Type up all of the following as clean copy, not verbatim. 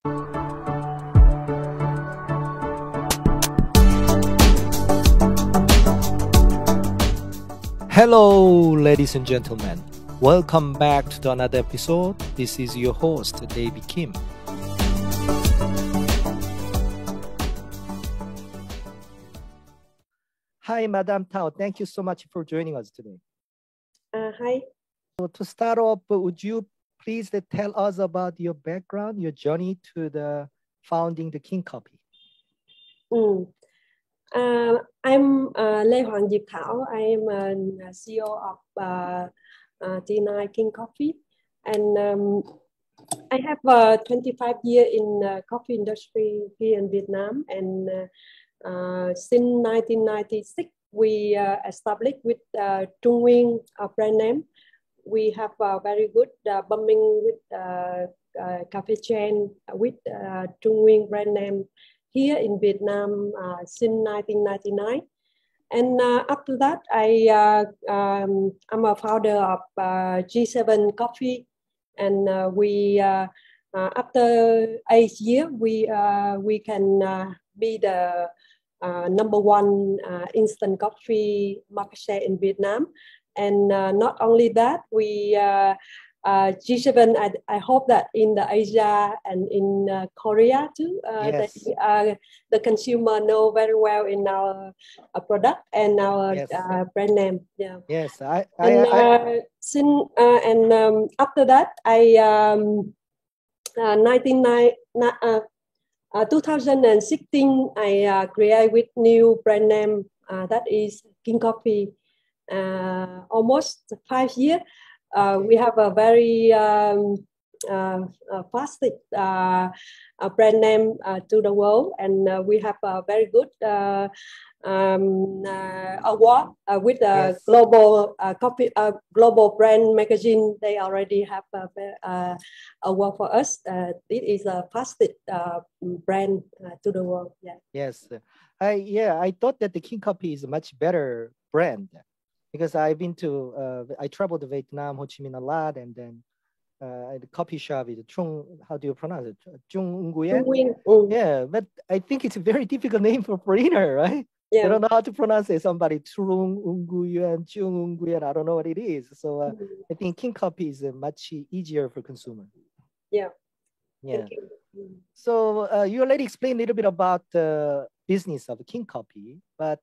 Hello, ladies and gentlemen. Welcome back to another episode. This is your host, David Kim. Hi, Madam Tao. Thank you so much for joining us today. Hi. So to start off, would you please tell us about your background, your journey to the founding the King Coffee? I'm Lê HOànG DIệp THảo. I am a CEO of T9 King Coffee, and I have 25 years in coffee industry here in Vietnam. And since 1996, we established with Trung Nguyên brand name. We have a very good bumming with cafe chain with Trung Nguyên brand name here in Vietnam since 1999. And after that, I'm a founder of G7 Coffee, and we after 8 years we can be the number one instant coffee market share in Vietnam. And not only that, we G7, I hope that in the Asia and in Korea too, Yes. the consumer know very well in our product and our Yes. brand name. Yeah. Yes, After that, 2016, I create with new brand name that is King Coffee. Almost 5 years. We have a very fast brand name to the world, and we have a very good award with the global coffee global brand magazine. They already have a award for us. It is a fastest brand to the world. Yeah. Yes. I thought that the King Coffee is a much better brand. Because I've been to, I traveled to Vietnam, Ho Chi Minh a lot, and then the coffee shop is Trung, how do you pronounce it? Trung Nguyen? Yeah, but I think it's a very difficult name for foreigner, right? Yeah. I don't know how to pronounce it. Somebody Trung Nguyen, Trung Nguyen, I don't know what it is. So I think King Coffee is much easier for consumer. Yeah. Yeah. So you already explained a little bit about the business of King Coffee, but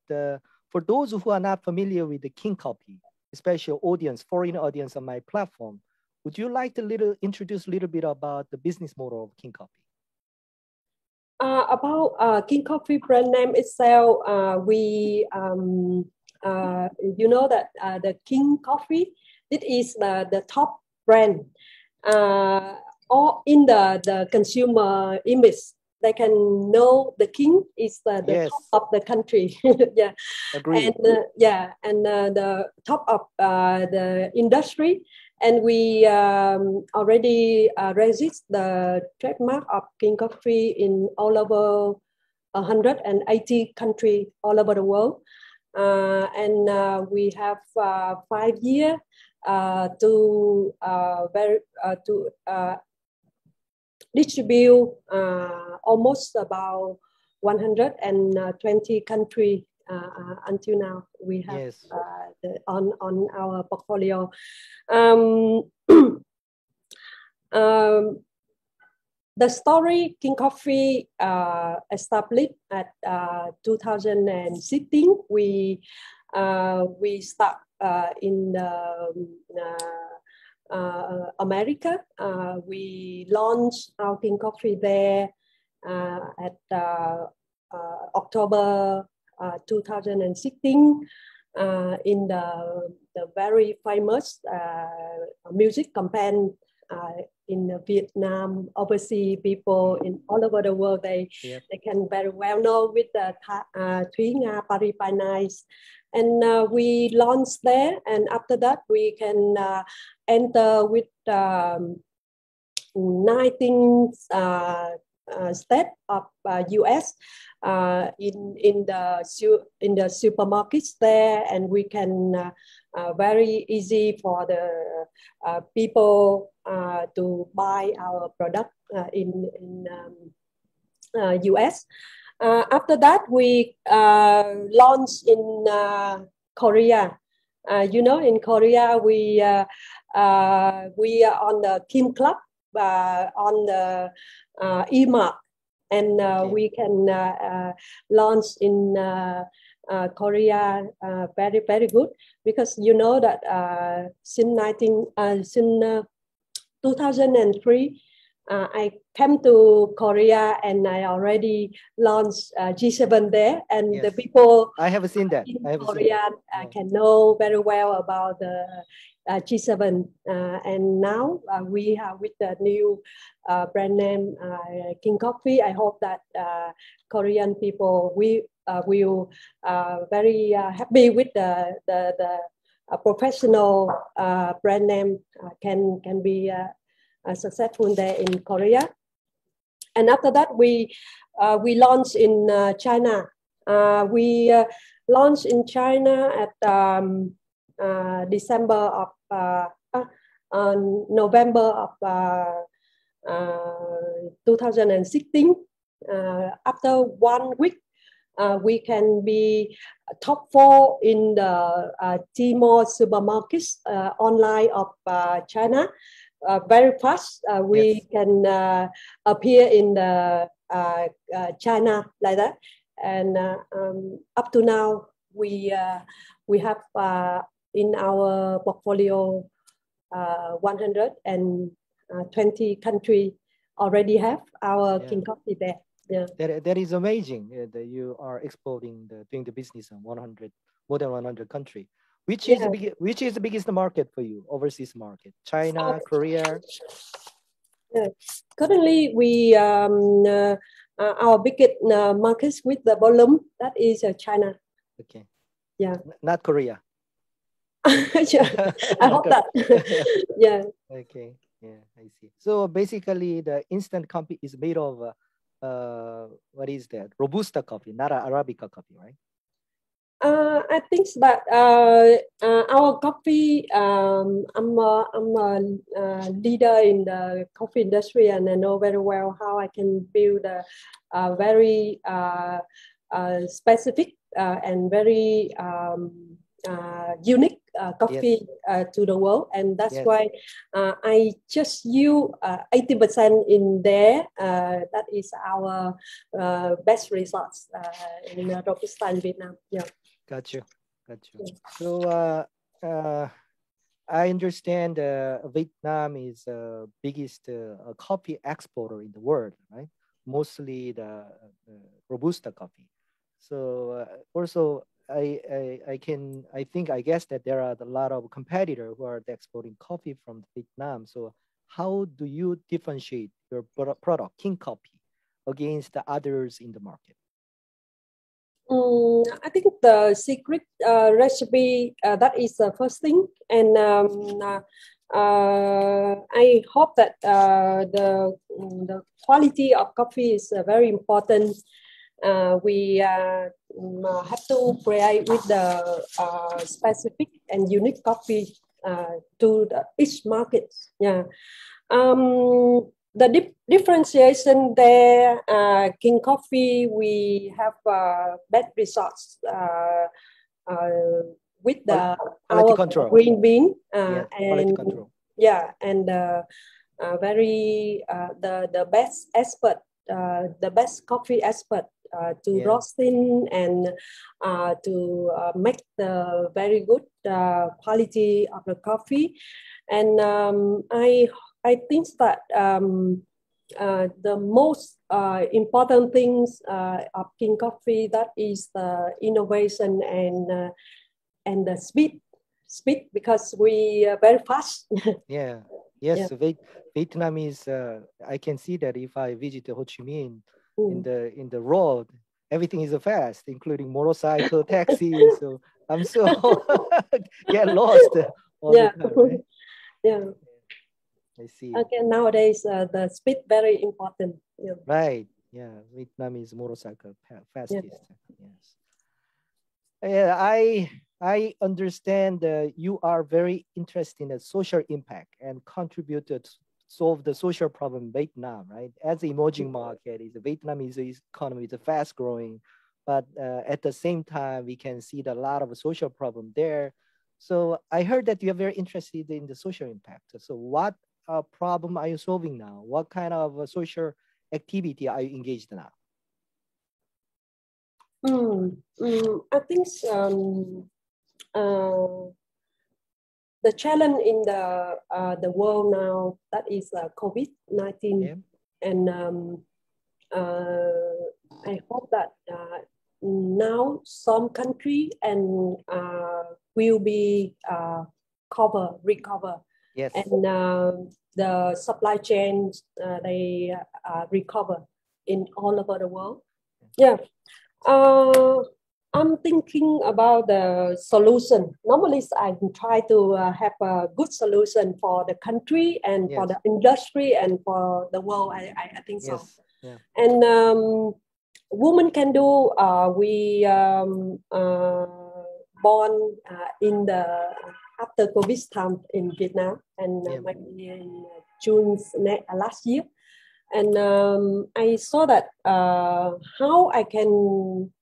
for those who are not familiar with the King Coffee, especially audience, foreign audience on my platform, would you like to introduce a little bit about the business model of King Coffee? About King Coffee brand name itself, we you know that the King Coffee, it is the top brand or in the consumer image. They can know the king is the top of the country. Yeah. Agreed. And the top of the industry. And we already registered the trademark of King Coffee in all over 180 countries all over the world. We have 5 years to distribute almost about 120 countries until now. We have on our portfolio. The story King Coffee established at 2016. We start in America. We launched our King Coffee there at October 2016 in the very famous music campaign in Vietnam. Overseas people in all over the world, they can very well know with the Thúy Nga Paris by Night. And we launched there, and after that we can enter with 19 states of US in the supermarkets there, and we can very easy for the people to buy our product in US. After that, we launched in Korea. In Korea, we are on the Kim Club, on the e-mark, and we can launch in Korea very, very good, because you know that since 2003, I came to Korea and I already launched G7 there, and yes. the people I have seen that. in Korea can know very well about the G7. And now we have with the new brand name King Coffee. I hope that Korean people will very happy with the professional brand name can be successful there in Korea. And after that, we launched in China. We launched in China at November of 2016. After 1 week, we can be top 4 in the Tmall supermarkets online of China. Very fast, we can appear in the China like that, and up to now we have in our portfolio 120 countries already have our King Coffee there. Yeah, that is amazing. That you are exporting, doing the business in more than 100 countries. Which is the biggest market for you? Overseas market, China, Korea? Currently, we our biggest markets with the volume, that is China. Okay. Yeah. Not Korea. Yeah, I hope that. Yeah. Okay. Yeah, I see. So basically, the instant coffee is made of what is that? Robusta coffee, not Arabica coffee, right? I think that our coffee. I'm a leader in the coffee industry, and I know very well how I can build a very specific and very unique coffee to the world, and that's why I just use 80% in there. That is our best results in Robusta in Vietnam. Yeah. Got you. So I understand Vietnam is the biggest coffee exporter in the world, right? Mostly the Robusta coffee. So also I guess that there are a lot of competitors who are exporting coffee from Vietnam. So how do you differentiate your product, King Coffee, against the others in the market? I think the secret recipe, that is the first thing, and I hope that the quality of coffee is very important. We have to create with the specific and unique coffee to each market. Yeah. The differentiation there, King Coffee, we have best results with the quality control. Green bean, quality control. Yeah, and very the best expert, the best coffee expert to roasting and to make the very good quality of the coffee, and I think that the most important things of King Coffee, that is the innovation and the speed, because we are very fast. Yes. Yeah. Vietnam is. I can see that if I visit Ho Chi Minh in the road, everything is fast, including motorcycle, taxi. So I'm so get lost all the time, right? Yeah. I see. Okay, nowadays the speed very important. Yeah. Right. Yeah, Vietnam is motorcycle fastest. Yes. Yeah, I understand you are very interested in the social impact and contribute to solve the social problem in Vietnam, right? As the emerging market, is the Vietnamese economy is fast growing, but at the same time, we can see that a lot of social problem there. So I heard that you are very interested in the social impact. So what problem are you solving now? What kind of social activity are you engaged in now? I think the challenge in the world now, that is COVID-19, and I hope that now some country and will be recover. Yes. And the supply chains they recover in all over the world. Yeah. I'm thinking about the solution. Normally, I try to have a good solution for the country and for the industry and for the world. I think so. Yeah. And women can do. We born in the after COVID time in Vietnam, and in June last year. And I saw that how I can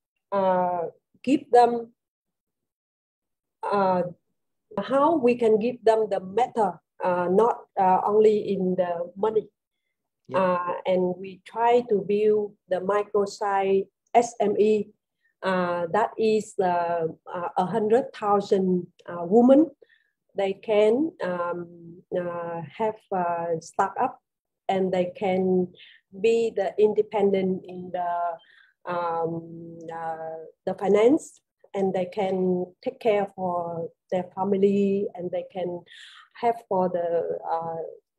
give them, how we can give them the matter, not only in the money. And we try to build the micro-size SME, that is 100,000 women. They can have a startup, and they can be the independent in the finance, and they can take care for their family, and they can have for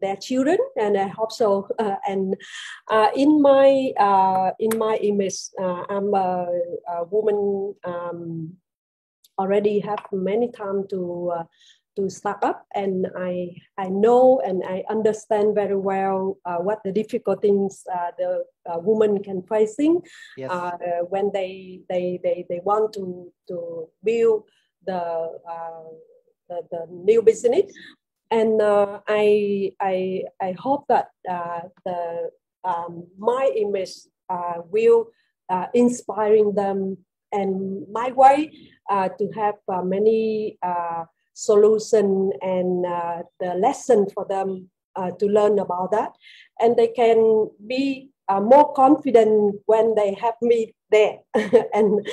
their children. And I hope so. And in my image, I'm a woman. Already have many time to start up, and I know and I understand very well what the difficult things the women can facing when they want to build the new business. And I hope that my image will inspiring them, and my way to have many solution and the lesson for them to learn about that, and they can be more confident when they have me there. And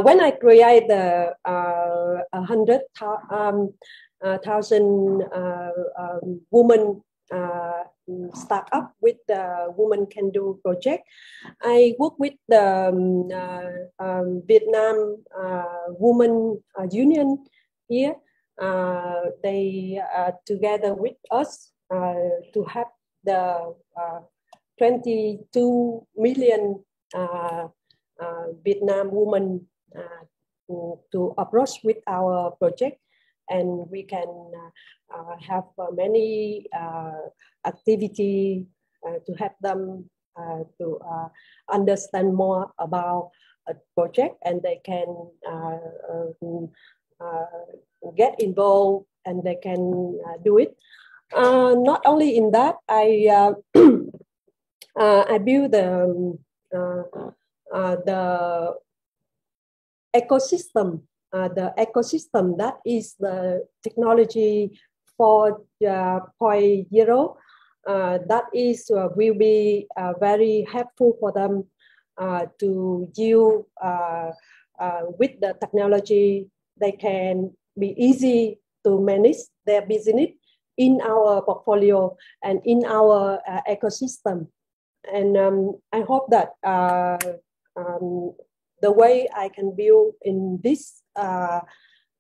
when I create the 100,000 women startup with the Women Can Do project, I work with the Vietnam Women Union here. They together with us to have the 22 million Vietnam women to approach with our project, and we can have many activity to help them to understand more about a project, and they can get involved, and they can do it. Not only in that, I build the ecosystem. The ecosystem, that is the technology 4.0, that is will be very helpful for them to use with the technology. They can be easy to manage their business in our portfolio and in our ecosystem. And I hope that the way I can build in this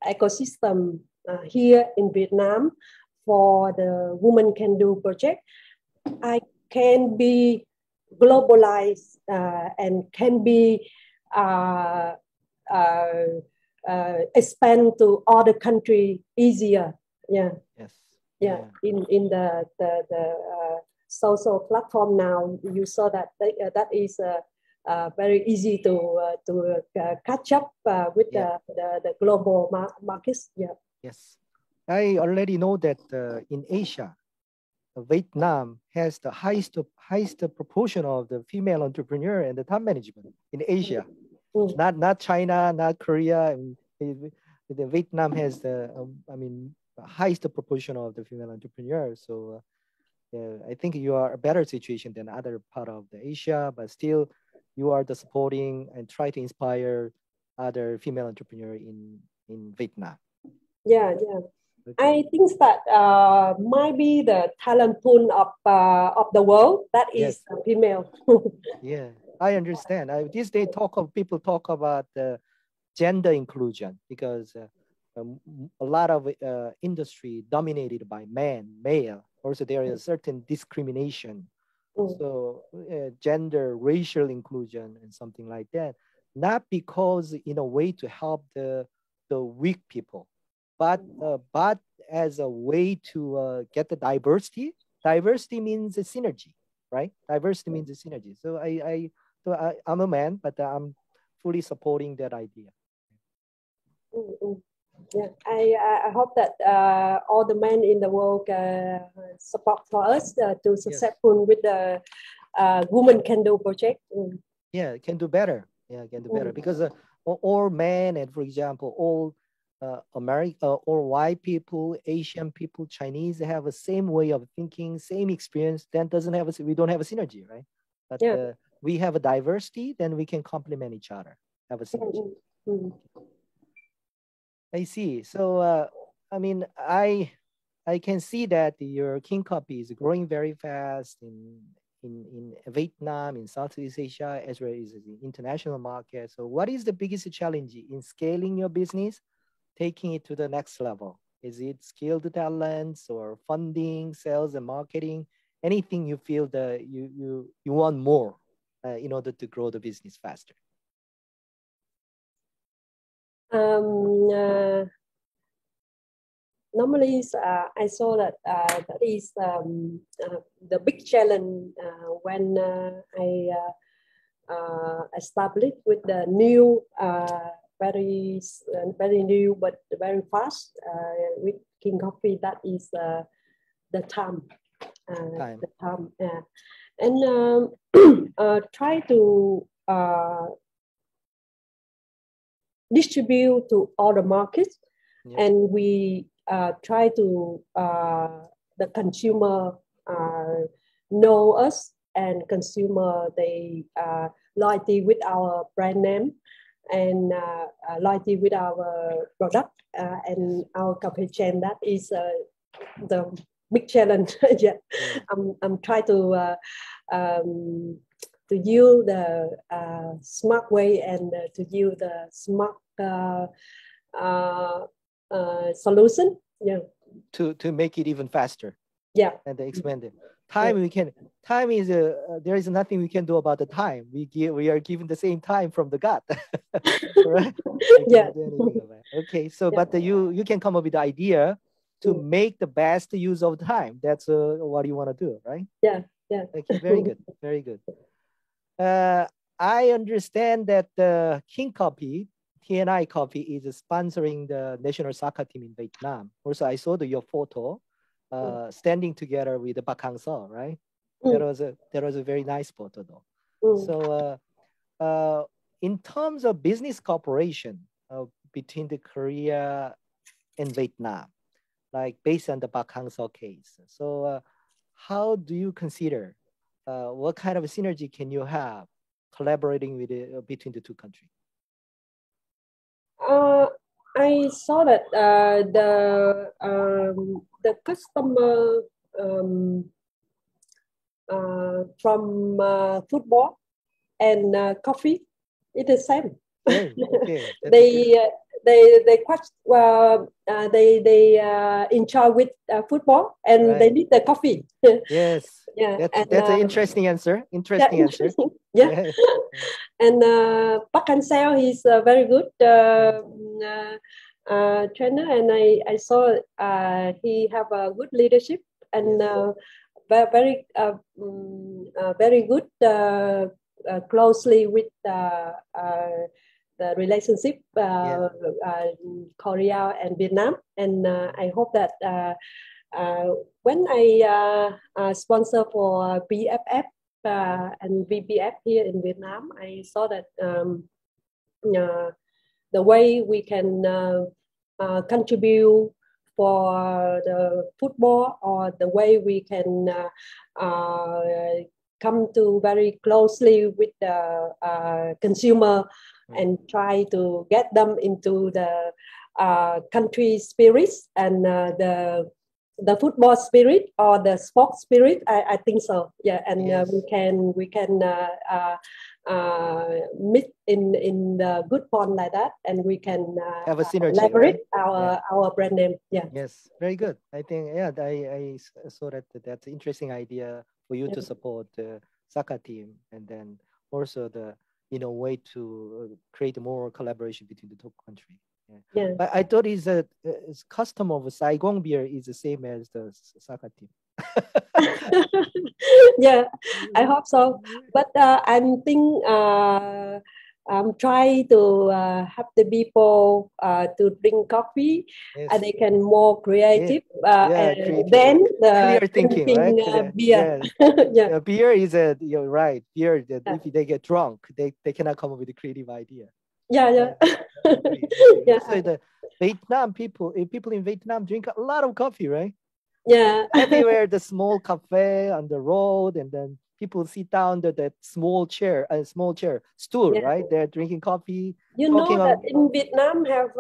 ecosystem here in Vietnam for the Women Can Do project, I can be globalized and can be expand to other country easier. Yeah. Yes. Yeah. In the social platform now, you saw that that is very easy to catch up with the global markets. Yeah. Yes, I already know that in Asia, Vietnam has the highest proportion of the female entrepreneur and the top management in Asia. Not China, not Korea. The Vietnam has the highest proportion of the female entrepreneurs. So I think you are a better situation than other part of the Asia, but still you are the supporting and try to inspire other female entrepreneur in Vietnam. Yeah. I think that might be the talent pool of the world that is female. Yeah, I understand. These days people talk about gender inclusion because a lot of industry dominated by male. Also, there is a certain discrimination. So gender, racial inclusion, and something like that. Not because in a way to help the weak people, but as a way to get the diversity. Diversity means a synergy, right? Diversity means a synergy. So I'm a man, but I'm fully supporting that idea. Yeah, I hope that all the men in the world support for us to successful with the Women Can Do project. Yeah, can do better. Yeah, can do better because all men and, for example, all or white people, Asian people, Chinese have the same way of thinking, same experience. Then we don't have a synergy, right? But we have a diversity, then we can complement each other. Have a synergy. I see. So I can see that your King Copy is growing very fast in Vietnam, in Southeast Asia, as well as the international market. So what is the biggest challenge in scaling your business, taking it to the next level? Is it skilled talents or funding, sales and marketing? Anything you feel that you want more in order to grow the business faster? Normally, I saw that that is the big challenge when I established with the new, very new but very fast with King Coffee. That is the time. The time, and try to distribute to all the markets, and we try to the consumer know us, and consumer they loyalty with our brand name, and loyalty with our product and our company chain. That is the big challenge. I'm trying to use the smart way and to use the smart solution. To make it even faster. And expand it. Time is there is nothing we can do about the time. We are given the same time from the God. Right? Okay, so but you can come up with the idea to make the best use of time. That's what you want to do, right? Okay, very good, very good. I understand that the King Coffee, TNI Coffee, is sponsoring the national soccer team in Vietnam. Also, I saw your photo standing together with the Park Hang-seo, right? That was a very nice photo, though. So, in terms of business cooperation between the Korea and Vietnam, like based on the Park Hang-seo case, so how do you consider what kind of a synergy can you have collaborating with between the two countries? I saw that the customer from football and coffee is the same. Okay. They quite they enjoy with football, and they need the coffee. Yes. That's an interesting answer. Interesting answer. And Park Hang-seo, he's a very good trainer, and I saw he have a good leadership and very good closely with the relationship Korea and Vietnam, and I hope that when I sponsor for BFF and VPF here in Vietnam, I saw that the way we can contribute for the football, or the way we can come to very closely with the consumer and try to get them into the country spirits and the football spirit or the sports spirit. I think so. Yeah, and we can meet in the good point like that, and we can have a synergy, leverage right? our brand name. Yeah. Yes, very good. I think I saw that's an interesting idea for you to support the soccer team, and then also the way to create more collaboration between the two countries. Yeah. But I thought it's custom of Saigon beer is the same as the soccer team. Yeah, I hope so. But I'm trying to have the people to drink coffee, and they can more creative. And then clear thinking, right? Beer. Yeah. Beer is you're right. Beer, if they get drunk, they cannot come up with a creative idea. Yeah. So the Vietnam people in Vietnam drink a lot of coffee, right? Yeah. Everywhere, the small cafe on the road, and then people sit down to that small stool, right? They're drinking coffee. You know that in Vietnam have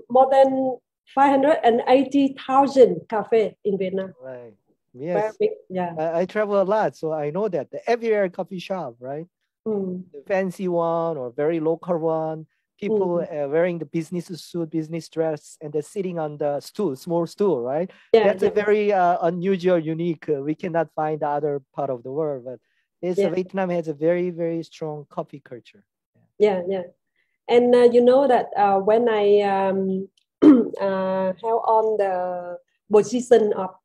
more than 580,000 cafes in Vietnam. Right. Yes. Very big. Yeah. I travel a lot, so I know that everywhere coffee shop, right? The fancy one or very local one. People wearing the business suit, business dress, and they're sitting on the small stool, right? That's a very unusual, unique. We cannot find the other part of the world, but Vietnam has a very, very strong coffee culture. Yeah. And you know that when I held on the position of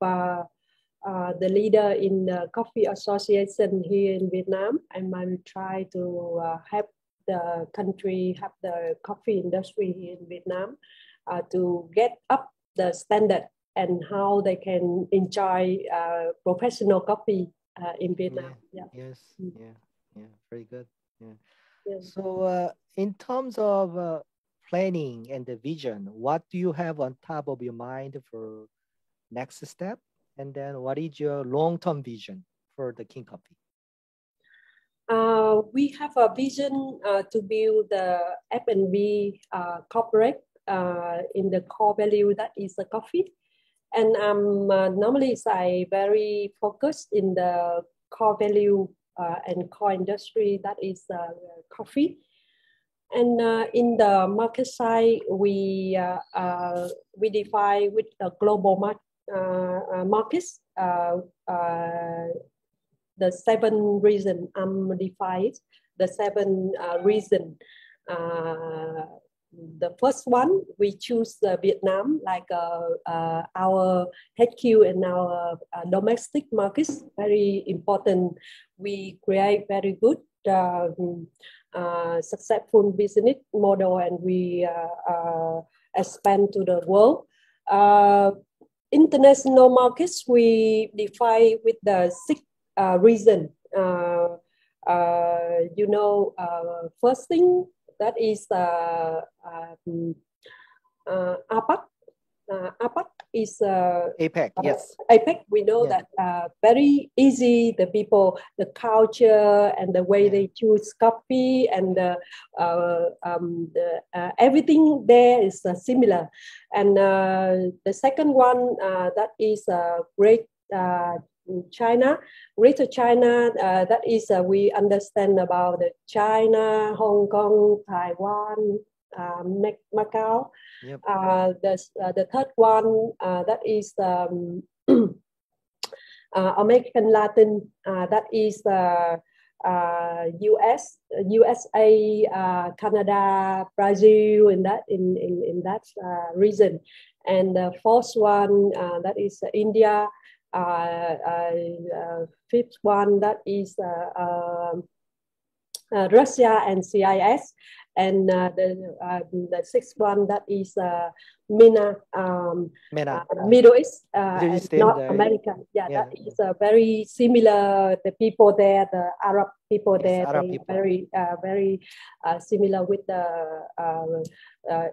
the leader in the coffee association here in Vietnam, I might try to help the country, have the coffee industry here in Vietnam to get up the standard and how they can enjoy professional coffee in Vietnam. Yes. Very good. So in terms of planning and the vision, what do you have on top of your mind for next step? And then what is your long-term vision for the King Coffee? We have a vision to build the F&B corporate in the core value that is the coffee. And normally I very focused in the core value and core industry that is coffee. And in the market side, we define with the global markets the 7 reasons. Defined the 7 reasons. The first one, we choose Vietnam like our HQ and our domestic markets, very important. We create very good successful business model, and we expand to the world. International markets, we define with the 6 reasons. First thing, that is APAC. APAC is APEC, yes. APEC, we know that very easy, the people, the culture, and the way they choose coffee, and everything there is similar. And the second one, that is Great China, Greater China, that is we understand about the China, Hong Kong, Taiwan, Macau. Yep. The third one, that is American Latin, that is USA, Canada, Brazil, in that region. And the fourth one, that is India. Fifth one, that is Russia and CIS, and the sixth one that is MENA, Middle East and North America. Yeah, that is very similar. The people there, the Arab people there, Arab they people. very similar with the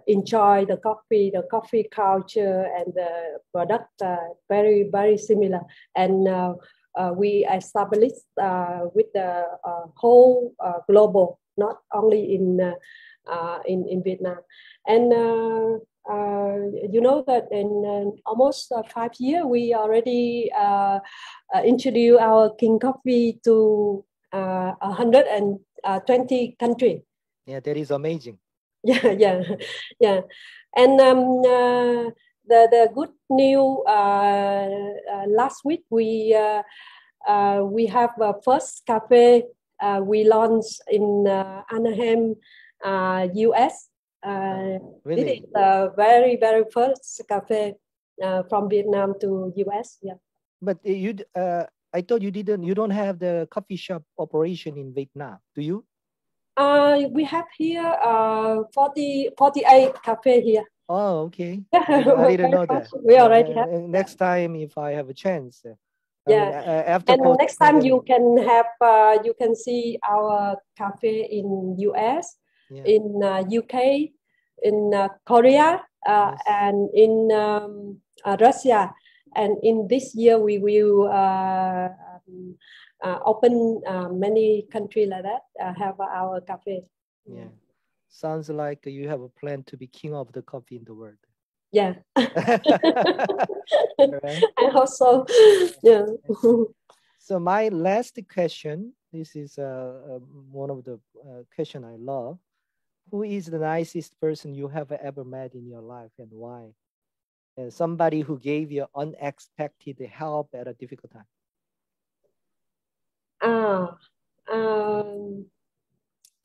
enjoy the coffee culture and the product. Very similar, and we established with the whole global, not only in Vietnam. And you know that in almost 5 years, we already introduced our King Coffee to 120 countries. Yeah, that is amazing. Yeah. And the good news, last week we have a first cafe we launched in Anaheim, US. Really? It is the very first cafe from Vietnam to US. Yeah. But I thought you don't have the coffee shop operation in Vietnam, do you? We have here 48 cafe here. Oh, okay. I didn't know that. We already have. Next time, if I have a chance. After and next time you can have you can see our cafe in US, in UK, in Korea, and in Russia. And in this year we will open many countries like that have our cafe. Yeah, sounds like you have a plan to be king of the coffee in the world. Yeah. Right. I hope so. Yeah. So my last question, this is one of the question I love. Who is the nicest person you have ever met in your life, and why? And somebody who gave you unexpected help at a difficult time.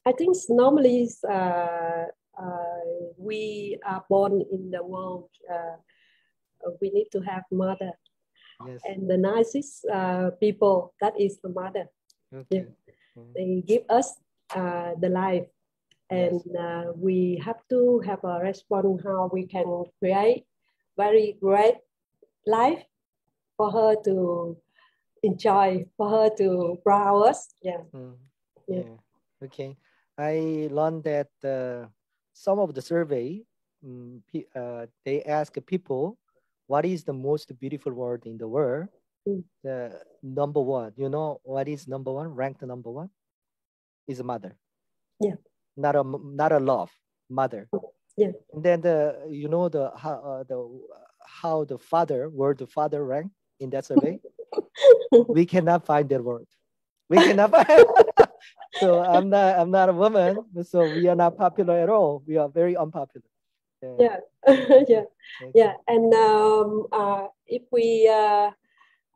I think normally we are born in the world. We need to have mother. Yes. And the nicest people, that is the mother. Okay. Yeah. They give us the life, and we have to have a response how we can create very great life for her to enjoy, for her to proud us. Yeah. Yeah. Okay. I learned that some of the survey, they ask people, what is the most beautiful word in the world? The number one, you know what is number one? Ranked number one is mother. Yeah. Not a love, mother. Yeah. And then how the father ranked in that survey. We cannot find that word. We cannot find. So I'm not a woman, so we are not popular at all. We are very unpopular. Yeah. And if we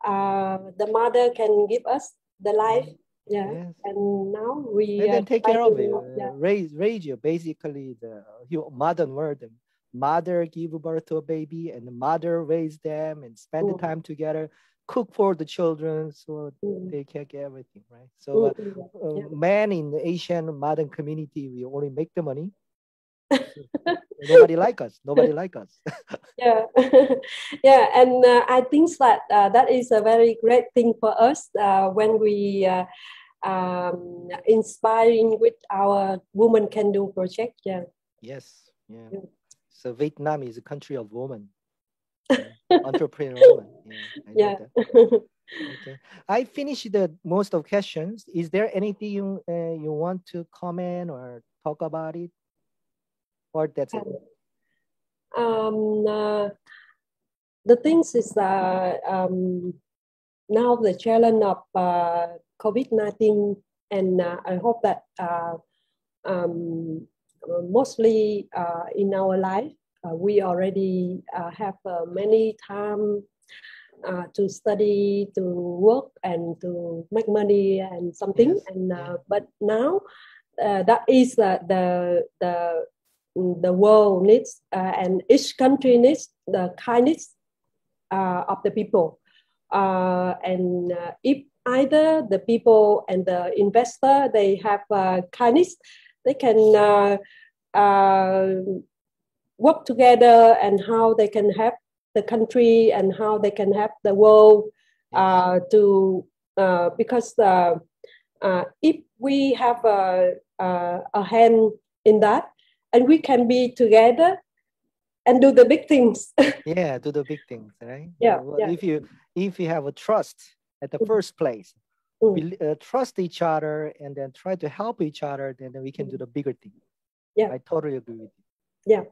the mother can give us the life, and now we and then take care of it. Raise you, basically the modern word. Mother give birth to a baby, and the mother raise them and spend the time together. Cook for the children, so they can get everything, right? So men in the Asian modern community, we only make the money. So nobody like us. Yeah. And I think that that is a very great thing for us when we inspiring with our Women Can Do project. Yeah. Yes. Yeah. So Vietnam is a country of women. Entrepreneur woman. Yeah, I know that. Okay, I finished the most of questions. Is there anything you want to comment or talk about it, or that's it? The things is now the challenge of COVID-19, and I hope that mostly in our life. We already have many time to study, to work, and to make money and something. And but now that is the world needs, and each country needs the kindness of the people. And if either the people and the investor, they have kindness, they can work together, and how they can help the country and how they can help the world because if we have a hand in that, and we can be together and do the big things. Yeah, do the big things, right? Yeah, well, yeah. If you have a trust at the first place, we trust each other and then try to help each other, then we can do the bigger thing. Yeah, I totally agree with you. Yeah.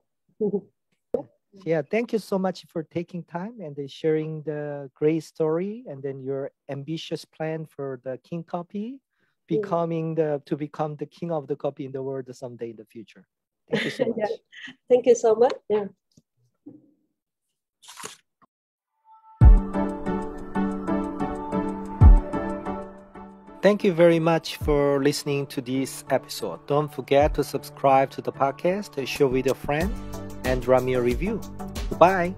Yeah, thank you so much for taking time and then sharing the great story and then your ambitious plan for the King Coffee, to become the king of the coffee in the world someday in the future. Thank you so much. Yeah. Thank you so much. Yeah. Thank you very much for listening to this episode. Don't forget to subscribe to the podcast, share with a friend, and drop me a review. Goodbye.